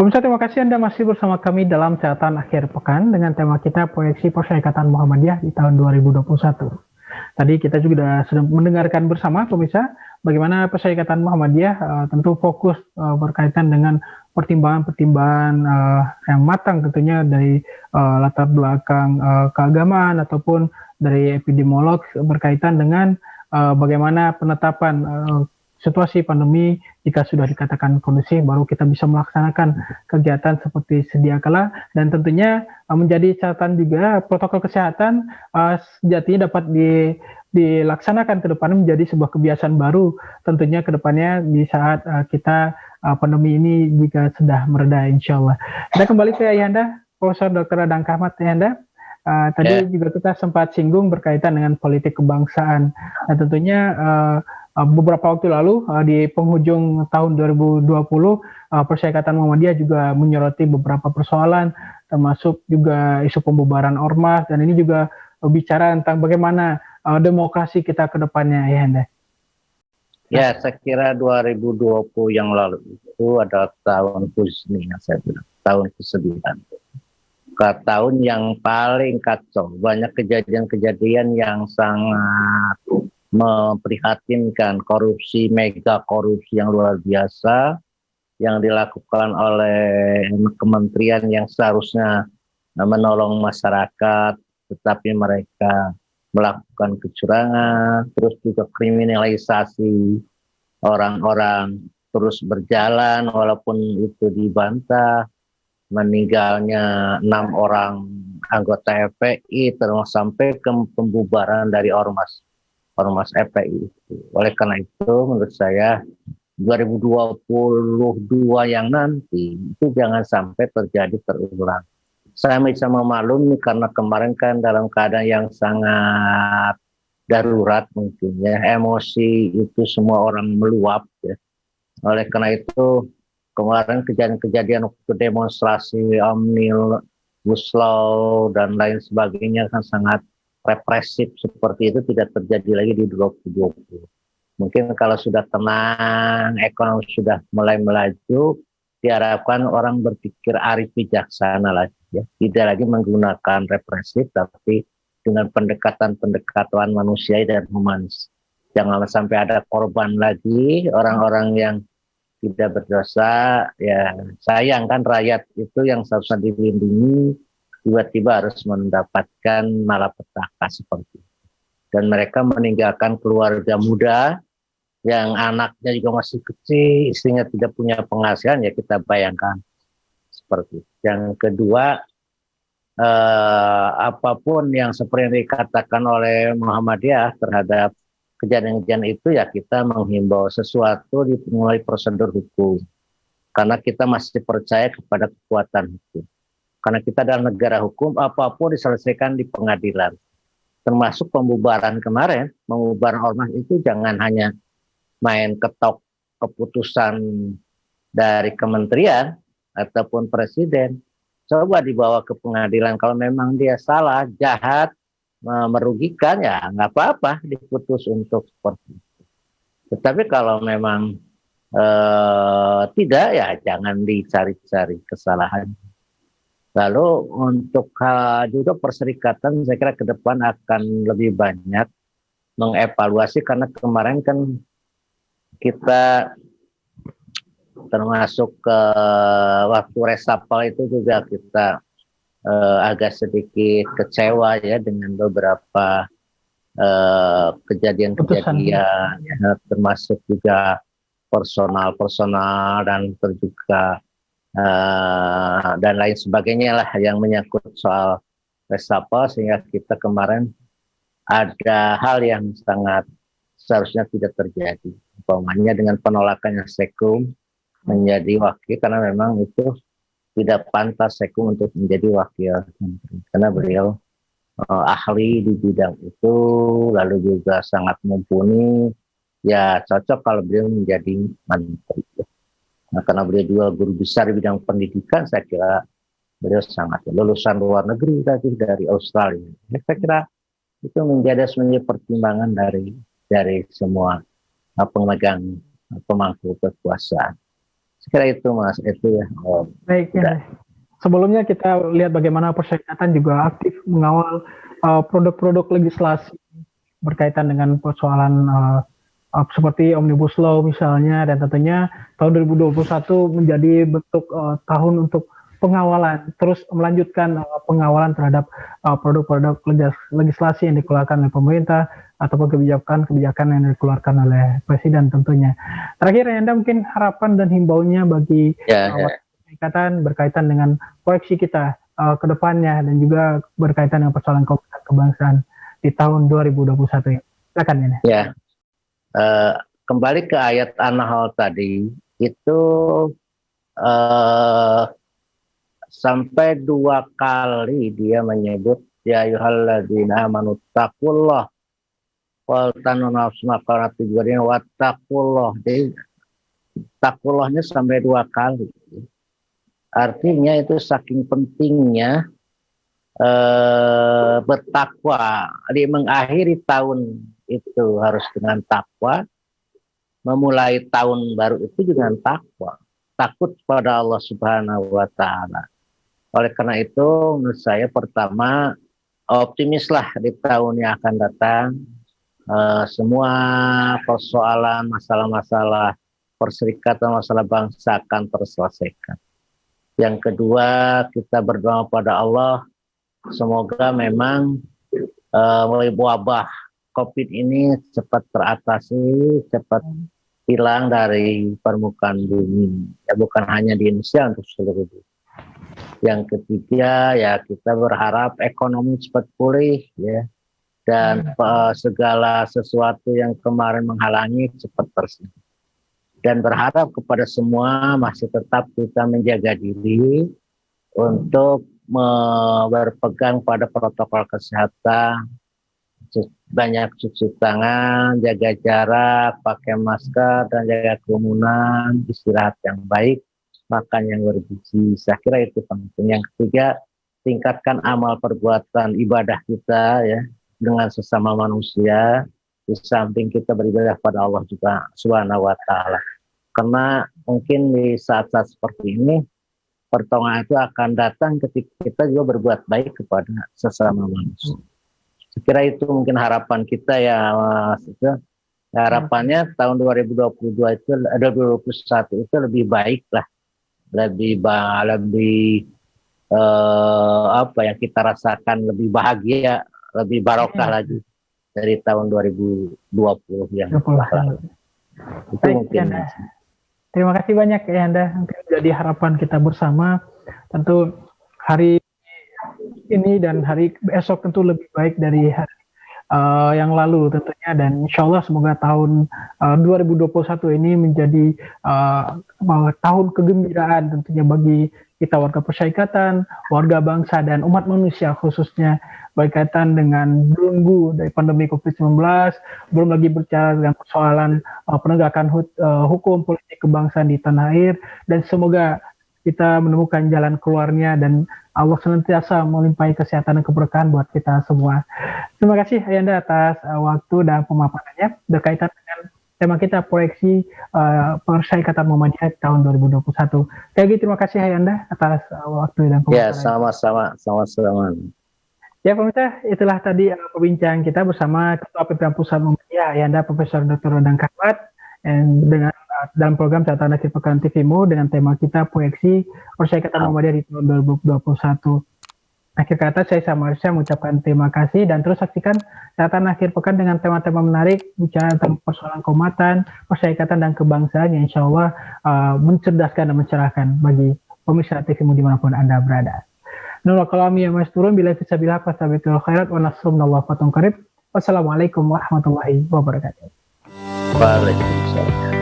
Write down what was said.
Pemirsa, terima kasih Anda masih bersama kami dalam catatan akhir pekan dengan tema kita proyeksi Perserikatan Muhammadiyah di tahun 2021. Tadi kita juga sudah mendengarkan bersama pemirsa bagaimana Perserikatan Muhammadiyah tentu fokus berkaitan dengan pertimbangan-pertimbangan yang matang tentunya dari latar belakang keagamaan ataupun dari epidemiolog berkaitan dengan bagaimana penetapan situasi pandemi. Jika sudah dikatakan kondusif, baru kita bisa melaksanakan kegiatan seperti sedia kala, dan tentunya menjadi catatan juga protokol kesehatan sejatinya dapat dilaksanakan ke depan menjadi sebuah kebiasaan baru tentunya ke depannya di saat kita pandemi ini jika sudah mereda, insya Allah. Kita kembali ke Ayahanda, Profesor Dr. Adang Kahmat. Ayahanda, tadi juga kita sempat singgung berkaitan dengan politik kebangsaan. Nah, tentunya beberapa waktu lalu di penghujung tahun 2020 Perserikatan Muhammadiyah juga menyoroti beberapa persoalan termasuk juga isu pembubaran ormas, dan ini juga bicara tentang bagaimana demokrasi kita ke depannya, ya Anda. Ya, saya kira 2020 yang lalu itu adalah tahun Husni, yang saya bilang, tahun kesedihan. Tahun yang paling kacau, banyak kejadian-kejadian yang sangat memprihatinkan, korupsi, mega korupsi yang luar biasa yang dilakukan oleh kementerian yang seharusnya menolong masyarakat, tetapi mereka melakukan kecurangan, terus juga kriminalisasi orang-orang terus berjalan walaupun itu dibantah. Meninggalnya 6 orang anggota FPI, termasuk sampai ke pembubaran dari ormas FPI. Oleh karena itu menurut saya 2022 yang nanti itu jangan sampai terjadi terulang. Saya bisa memaklumi karena kemarin kan dalam keadaan yang sangat darurat mungkin ya, emosi itu semua orang meluap ya. Oleh karena itu kemarin kejadian-kejadian waktu demonstrasi Omnibus Law dan lain sebagainya kan sangat represif, seperti itu tidak terjadi lagi di 2020. Mungkin kalau sudah tenang, ekonomi sudah mulai melaju, diharapkan orang berpikir arif bijaksana lagi ya. Tidak lagi menggunakan represif, tapi dengan pendekatan manusia dan humanis. Jangan sampai ada korban lagi, orang-orang yang tidak berdosa, ya sayang kan rakyat itu yang seharusnya dilindungi tiba-tiba harus mendapatkan malapetaka seperti itu. Dan mereka meninggalkan keluarga muda yang anaknya juga masih kecil, istrinya tidak punya penghasilan, ya kita bayangkan seperti itu. Yang kedua, apapun yang seperti yang dikatakan oleh Muhammadiyah terhadap kejadian-kejadian itu, ya kita menghimbau sesuatu dimulai prosedur hukum, karena kita masih percaya kepada kekuatan hukum, karena kita adalah negara hukum. Apapun diselesaikan di pengadilan, termasuk pembubaran kemarin, pembubaran ormas itu jangan hanya main ketok keputusan dari kementerian ataupun presiden, coba dibawa ke pengadilan. Kalau memang dia salah, jahat, merugikan, ya nggak apa-apa diputus untuk seperti itu. Tetapi kalau memang tidak, ya jangan dicari-cari kesalahan. Lalu untuk juga perserikatan, saya kira ke depan akan lebih banyak mengevaluasi, karena kemarin kan kita termasuk ke waktu resapel itu juga kita agak sedikit kecewa ya dengan beberapa kejadian-kejadian ya, termasuk juga personal dan juga dan lain sebagainya lah yang menyangkut soal resapel, sehingga kita kemarin ada hal yang sangat seharusnya tidak terjadi, umpamanya dengan penolakannya Sekum menjadi wakil, karena memang itu tidak pantas Sekum untuk menjadi wakil menteri, karena beliau ahli di bidang itu, lalu juga sangat mumpuni, ya cocok kalau beliau menjadi menteri. Nah, karena beliau juga guru besar di bidang pendidikan, saya kira beliau sangat lulusan luar negeri tadi dari Australia. Ya, saya kira itu menjadi pertimbangan dari semua pemegang pemangku kekuasaan. Sekira itu Mas, itu ya. Oh, Baik ya. Sebelumnya kita lihat bagaimana Perserikatan juga aktif mengawal produk-produk legislasi berkaitan dengan persoalan seperti Omnibus Law misalnya, dan tentunya tahun 2021 menjadi bentuk tahun untuk pengawalan, terus melanjutkan pengawalan terhadap produk-produk legislasi yang dikeluarkan oleh pemerintah ataupun kebijakan-kebijakan yang dikeluarkan oleh Presiden tentunya. Terakhir, Anda mungkin harapan dan himbauannya bagi Perserikatan berkaitan dengan proyeksi kita ke depannya dan juga berkaitan dengan persoalan kebangsaan di tahun 2021 ya. Silakan ini. Ya. Kembali ke ayat An-Nahl tadi, itu sampai 2 kali dia menyebut ya ayyuhalladzina amanu taqullah wal tanun nafsun ma qarat tujuan wattaqullah. Jadi takullahnya sampai 2 kali. Artinya itu saking pentingnya bertakwa. Di mengakhiri tahun itu harus dengan takwa, memulai tahun baru itu dengan takwa, takut kepada Allah Subhanahu wa Ta'ala. Oleh karena itu, menurut saya pertama, optimislah di tahun yang akan datang. Semua persoalan, masalah-masalah perserikatan, masalah bangsa akan terselesaikan. Yang kedua, kita berdoa pada Allah, semoga memang wabah COVID ini cepat teratasi, cepat hilang dari permukaan bumi. Ya, bukan hanya di Indonesia, untuk seluruh dunia. Yang ketiga, ya kita berharap ekonomi cepat pulih, ya, dan segala sesuatu yang kemarin menghalangi cepat terselesaikan. Dan berharap kepada semua masih tetap kita menjaga diri untuk berpegang pada protokol kesehatan, banyak cuci tangan, jaga jarak, pakai masker, dan jaga kerumunan, istirahat yang baik, makan yang bergizi. Saya kira itu penting. Yang ketiga, tingkatkan amal perbuatan ibadah kita ya dengan sesama manusia, di samping kita beribadah pada Allah juga Subhanahu wa Ta'ala. Karena mungkin di saat-saat seperti ini pertolongan itu akan datang ketika kita juga berbuat baik kepada sesama manusia. Saya kira itu mungkin harapan kita ya Mas. Harapannya tahun 2021 itu lebih baik lah, lebih apa yang kita rasakan, lebih bahagia, lebih barokah lagi dari tahun 2020 yang lalu. Itu mungkin. Terima kasih banyak ya Anda. Jadi harapan kita bersama tentu hari ini dan hari esok tentu lebih baik dari hari yang lalu tentunya, dan insya Allah semoga tahun 2021 ini menjadi tahun kegembiraan tentunya bagi kita warga Perserikatan, warga bangsa dan umat manusia khususnya, berkaitan dengan belenggu dari pandemi COVID-19, belum lagi berbicara dengan persoalan penegakan hukum politik kebangsaan di tanah air, dan semoga kita menemukan jalan keluarnya dan Allah senantiasa melimpahi kesehatan dan keberkahan buat kita semua. Terima kasih Ayanda atas waktu dan pemaparannya berkaitan dengan tema kita proyeksi Perserikatan Muhammadiyah tahun 2021. Sekali lagi terima kasih Ayanda atas waktu dan pemaparannya. Ya, sama-sama. Ya pemirsa, itulah tadi perbincangan kita bersama Ketua Pimpinan Pusat Muhammadiyah Ayanda Profesor Dr. Rodang Kahwat, dengan dalam program Catatan Akhir Pekan TVMU dengan tema kita proyeksi Perserikatan Muhammadiyah di tahun 2021. Akhir kata saya Samarsya mengucapkan terima kasih, dan terus saksikan Catatan Akhir Pekan dengan tema-tema menarik bicara tentang persoalan keumatan, perserikatan dan kebangsaan yang insya Allah mencerdaskan dan mencerahkan bagi pemirsa TVMU dimanapun Anda berada. Nurul kalami yang masturun bila fisabilah fasabitul khairat wa nasrullah fatun qarib. Wassalamualaikum warahmatullahi wabarakatuh. Waalaikumsalam.